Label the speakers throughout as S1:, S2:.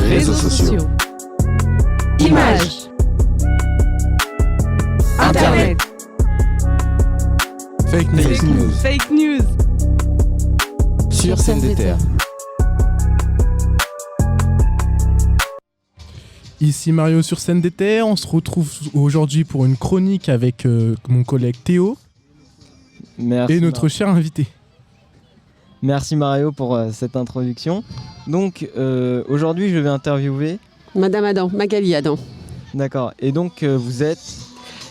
S1: Réseaux sociaux.
S2: Images. Internet.
S1: Fake news.
S2: Fake news.
S1: Sur Scène des Terres.
S3: Ici Mario sur Scène des Terres. On se retrouve aujourd'hui pour une chronique avec mon collègue Théo.
S4: Merci
S3: et notre cher invité.
S4: Merci Mario pour cette introduction. Donc aujourd'hui je vais interviewer
S5: Madame Adam, Magali Adam.
S4: D'accord. Et donc vous êtes...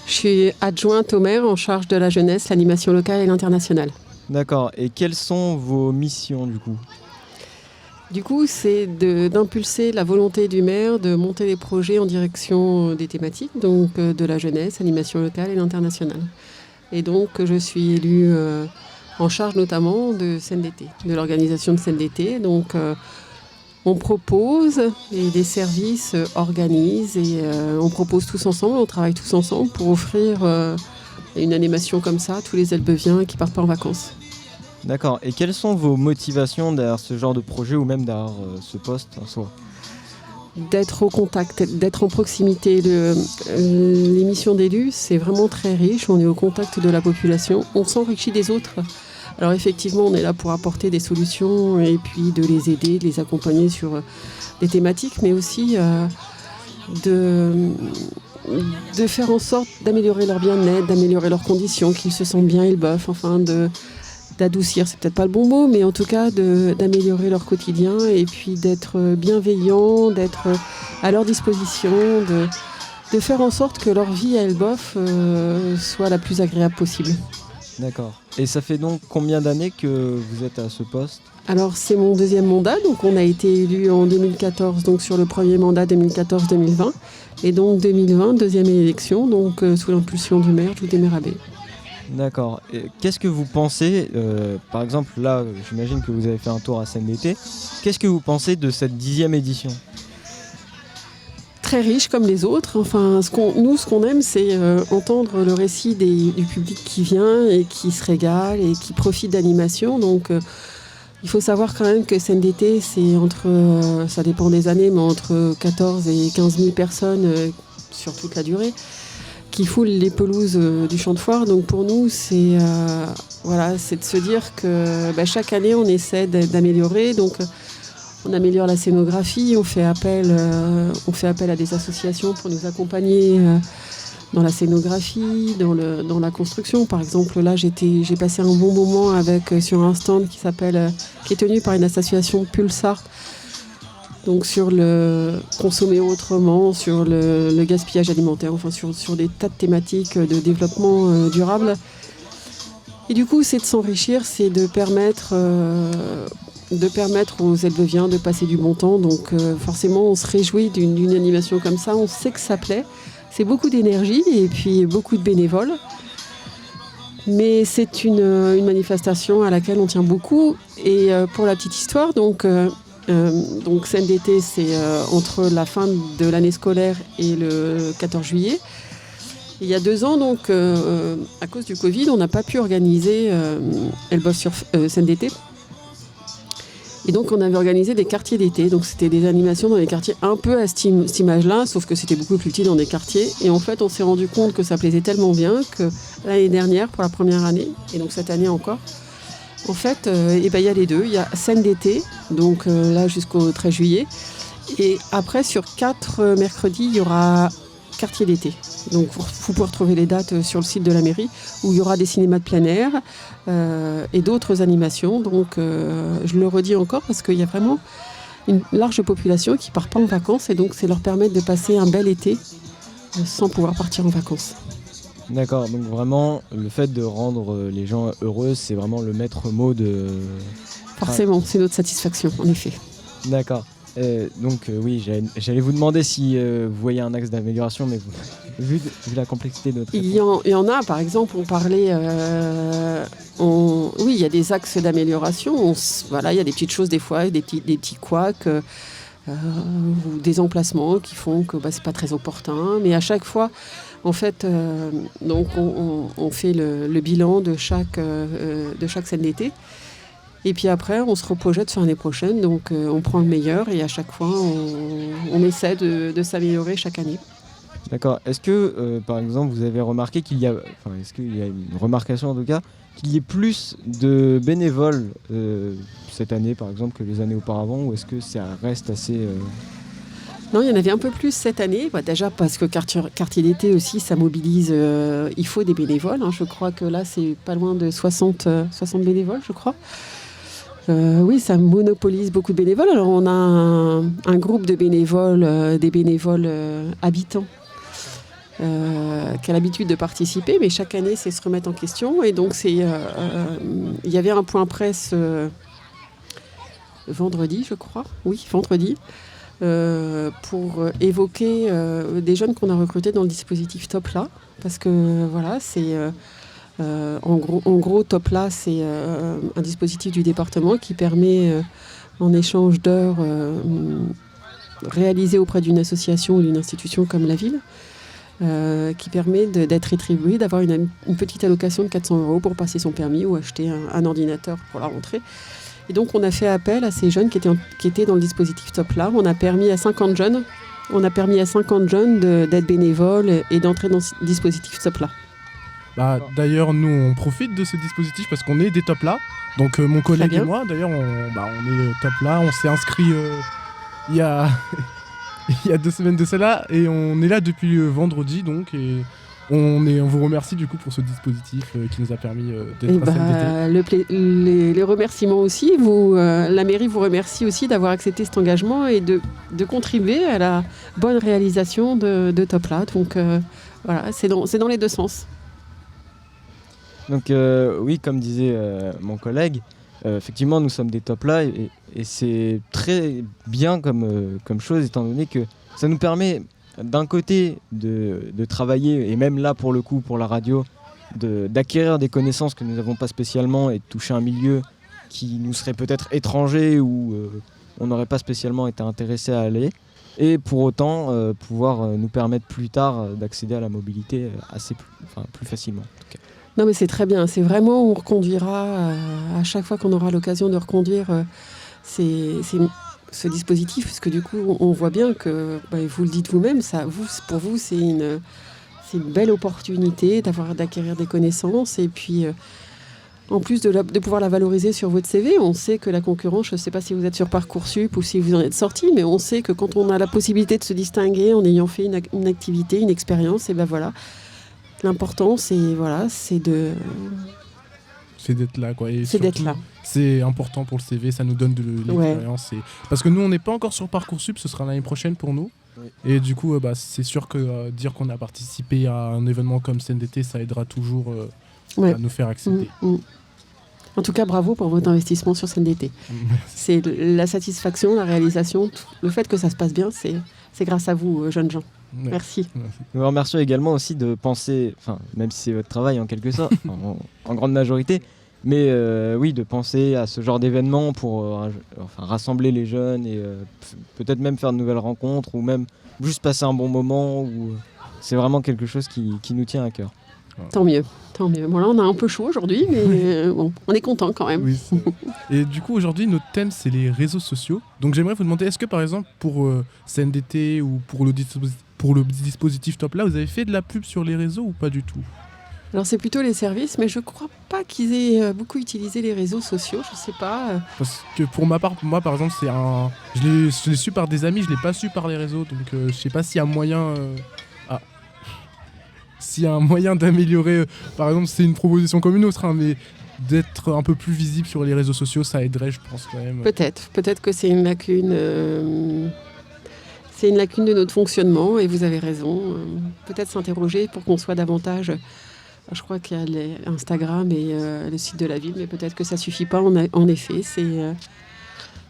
S5: Je suis adjointe au maire en charge de la jeunesse, l'animation locale et l'international.
S4: D'accord. Et quelles sont vos missions du coup ?
S5: Du coup, c'est d'impulser la volonté du maire de monter les projets en direction des thématiques, donc de la jeunesse, animation locale et l'international. Et donc je suis élue en charge notamment de scène d'été, de l'organisation de scène d'été. Donc on propose et les services organisent et on propose tous ensemble, on travaille tous ensemble pour offrir une animation comme ça à tous les Elbeviens qui partent pas en vacances.
S4: D'accord. Et quelles sont vos motivations derrière ce genre de projet ou même derrière ce poste en soi ?
S5: D'être au contact, d'être en proximité. Les missions d'élus, c'est vraiment très riche. On est au contact de la population. On s'enrichit des autres. Alors effectivement, on est là pour apporter des solutions et puis de les aider, de les accompagner sur des thématiques, mais aussi de faire en sorte d'améliorer leur bien-être, d'améliorer leurs conditions, qu'ils se sentent bien, ils boffent, enfin d'adoucir, c'est peut-être pas le bon mot, mais en tout cas d'améliorer leur quotidien et puis d'être bienveillant, d'être à leur disposition, de faire en sorte que leur vie à Elbeuf soit la plus agréable possible.
S4: D'accord. Et ça fait donc combien d'années que vous êtes à ce poste ?
S5: Alors c'est mon deuxième mandat, donc on a été élu en 2014, donc sur le premier mandat 2014-2020, et donc 2020, deuxième élection, donc sous l'impulsion du maire, Jude Merabé.
S4: D'accord. Et qu'est-ce que vous pensez, par exemple là, j'imagine que vous avez fait un tour à Scène d'été, qu'est-ce que vous pensez de cette 10e édition ?
S5: Très riche comme les autres. Enfin, ce qu'on aime, c'est entendre le récit du public qui vient et qui se régale et qui profite d'animation. Donc, il faut savoir quand même que Scène d'été, c'est ça dépend des années, mais entre 14 et 15 000 personnes sur toute la durée, qui foulent les pelouses du champ de foire. Donc pour nous, c'est de se dire que chaque année, on essaie d'améliorer. Donc on améliore la scénographie, on fait appel à des associations pour nous accompagner dans la scénographie, dans la construction. Par exemple, là, j'ai passé un bon moment sur un stand qui est tenu par une association Pulsar. Donc sur le consommer autrement, sur le gaspillage alimentaire, enfin sur des tas de thématiques de développement durable. Et du coup, c'est de s'enrichir, c'est de permettre aux Elbeviens de passer du bon temps. Donc forcément, on se réjouit d'une animation comme ça, on sait que ça plaît. C'est beaucoup d'énergie et puis beaucoup de bénévoles. Mais c'est une manifestation à laquelle on tient beaucoup. Et pour la petite histoire, donc Scène d'été, c'est entre la fin de l'année scolaire et le 14 juillet. Il y a 2 ans, donc, à cause du Covid, on n'a pas pu organiser Elbeuf sur Scène d'été. Et donc, on avait organisé des quartiers d'été. Donc, c'était des animations dans des quartiers un peu à cette image-là, sauf que c'était beaucoup plus petit dans des quartiers. Et en fait, on s'est rendu compte que ça plaisait tellement bien que l'année dernière, pour la première année, et donc cette année encore, en fait, il y a les deux. Il y a Scène d'été, donc là jusqu'au 13 juillet. Et après, sur 4 mercredis, il y aura quartier d'été. Donc vous pouvez retrouver les dates sur le site de la mairie, où il y aura des cinémas de plein air et d'autres animations. Donc je le redis encore parce qu'il y a vraiment une large population qui ne part pas en vacances. Et donc c'est leur permettre de passer un bel été sans pouvoir partir en vacances.
S4: D'accord, donc vraiment, le fait de rendre les gens heureux, c'est vraiment le maître mot de...
S5: Forcément, c'est notre satisfaction, en effet.
S4: D'accord. Donc oui, j'allais vous demander si vous voyez un axe d'amélioration, mais vu la complexité de notre...
S5: Il y en a, par exemple, on parlait... oui, il y a des axes d'amélioration. Il y a des petites choses des fois, des petits couacs, ou des emplacements qui font que c'est pas très opportun. Mais à chaque fois... En fait, donc on fait le bilan de chaque scène d'été. Et puis après, on se reprojette sur l'année prochaine. Donc on prend le meilleur et à chaque fois, on essaie de s'améliorer chaque année.
S4: D'accord. Est-ce que, par exemple, vous avez remarqué est-ce qu'il y a une remarcation en tout cas, qu'il y ait plus de bénévoles cette année, par exemple, que les années auparavant, ou est-ce que ça reste assez...
S5: Non, il y en avait un peu plus cette année. Déjà parce que quartier d'été aussi, ça mobilise. Il faut des bénévoles. Je crois que là, c'est pas loin de 60 bénévoles, je crois. Oui, ça monopolise beaucoup de bénévoles. Alors, on a un groupe de bénévoles, des bénévoles habitants, qui a l'habitude de participer, mais chaque année, c'est se remettre en question. Et donc, il y avait un point presse vendredi, je crois. Oui, vendredi. Pour évoquer des jeunes qu'on a recrutés dans le dispositif Topla, parce que voilà, c'est en gros Topla, c'est un dispositif du département qui permet en échange d'heures réalisées auprès d'une association ou d'une institution comme la ville, qui permet d'être rétribué, d'avoir une petite allocation de 400 € pour passer son permis ou acheter un ordinateur pour la rentrée. Et donc, on a fait appel à ces jeunes qui étaient dans le dispositif Topla. On a permis à 50 jeunes d'être bénévoles et d'entrer dans ce dispositif Topla.
S3: D'ailleurs, nous, on profite de ce dispositif parce qu'on est des Topla. Donc, mon collègue et moi, d'ailleurs, on est Topla. On s'est inscrit il y a 2 semaines de cela et on est là depuis vendredi. Donc, et on vous remercie du coup pour ce dispositif qui nous a permis d'être à CNDT.
S5: Les remerciements aussi. La mairie vous remercie aussi d'avoir accepté cet engagement et de contribuer à la bonne réalisation de Topla. Donc voilà, c'est dans les deux sens.
S4: Donc oui, comme disait mon collègue, effectivement nous sommes des Topla et c'est très bien comme chose, étant donné que ça nous permet d'un côté de travailler, et même là pour le coup pour la radio, d'acquérir des connaissances que nous n'avons pas spécialement et de toucher un milieu qui nous serait peut-être étranger ou on n'aurait pas spécialement été intéressé à aller, et pour autant pouvoir nous permettre plus tard d'accéder à la mobilité plus facilement en tout cas.
S5: Non mais c'est très bien, c'est vraiment, on reconduira à chaque fois qu'on aura l'occasion de reconduire ce dispositif, parce que du coup on voit bien que, vous le dites vous-même, pour vous c'est une belle opportunité d'acquérir des connaissances et puis en plus de pouvoir la valoriser sur votre CV. On sait que la concurrence, je ne sais pas si vous êtes sur Parcoursup ou si vous en êtes sorti, mais on sait que quand on a la possibilité de se distinguer en ayant fait une activité, une expérience, et voilà, l'important c'est
S3: d'être là, quoi. Et
S5: c'est d'être
S3: surtout,
S5: là.
S3: C'est important pour le CV, ça nous donne de l'expérience. Ouais. Parce que nous, on n'est pas encore sur Parcoursup, ce sera l'année prochaine pour nous. Oui. Et du coup, c'est sûr que dire qu'on a participé à un événement comme CNDT, ça aidera toujours à nous faire accéder.
S5: En tout cas, bravo pour votre investissement sur CNDT. C'est la satisfaction, la réalisation, le fait que ça se passe bien, c'est grâce à vous, jeunes gens. Ouais. Merci.
S4: Nous vous remercions également aussi de penser, même si c'est votre travail en quelque sorte, en grande majorité, mais oui, de penser à ce genre d'événement pour rassembler les jeunes et peut-être même faire de nouvelles rencontres ou même juste passer un bon moment. C'est vraiment quelque chose qui nous tient à cœur.
S5: Tant mieux. Bon, là, on a un peu chaud aujourd'hui, mais on est content quand même.
S3: Oui, et du coup, aujourd'hui, notre thème, c'est les réseaux sociaux. Donc, j'aimerais vous demander, est-ce que, par exemple, pour CNDT ou pour le dispositif Topla, vous avez fait de la pub sur les réseaux ou pas du tout ?
S5: Alors, c'est plutôt les services, mais je crois pas qu'ils aient beaucoup utilisé les réseaux sociaux, je sais pas.
S3: Parce que pour ma part, moi, par exemple, je l'ai su par des amis, je l'ai pas su par les réseaux, donc je sais pas s'il y a moyen... S'il y a un moyen d'améliorer, par exemple, c'est une proposition comme une autre, mais d'être un peu plus visible sur les réseaux sociaux, ça aiderait, je pense quand même.
S5: Peut-être que c'est une lacune. C'est une lacune de notre fonctionnement, et vous avez raison. Peut-être s'interroger pour qu'on soit davantage. Je crois qu'il y a Instagram et le site de la ville, mais peut-être que ça suffit pas. En effet,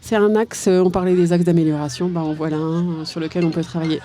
S5: c'est un axe. On parlait des axes d'amélioration, en voilà un sur lequel on peut travailler.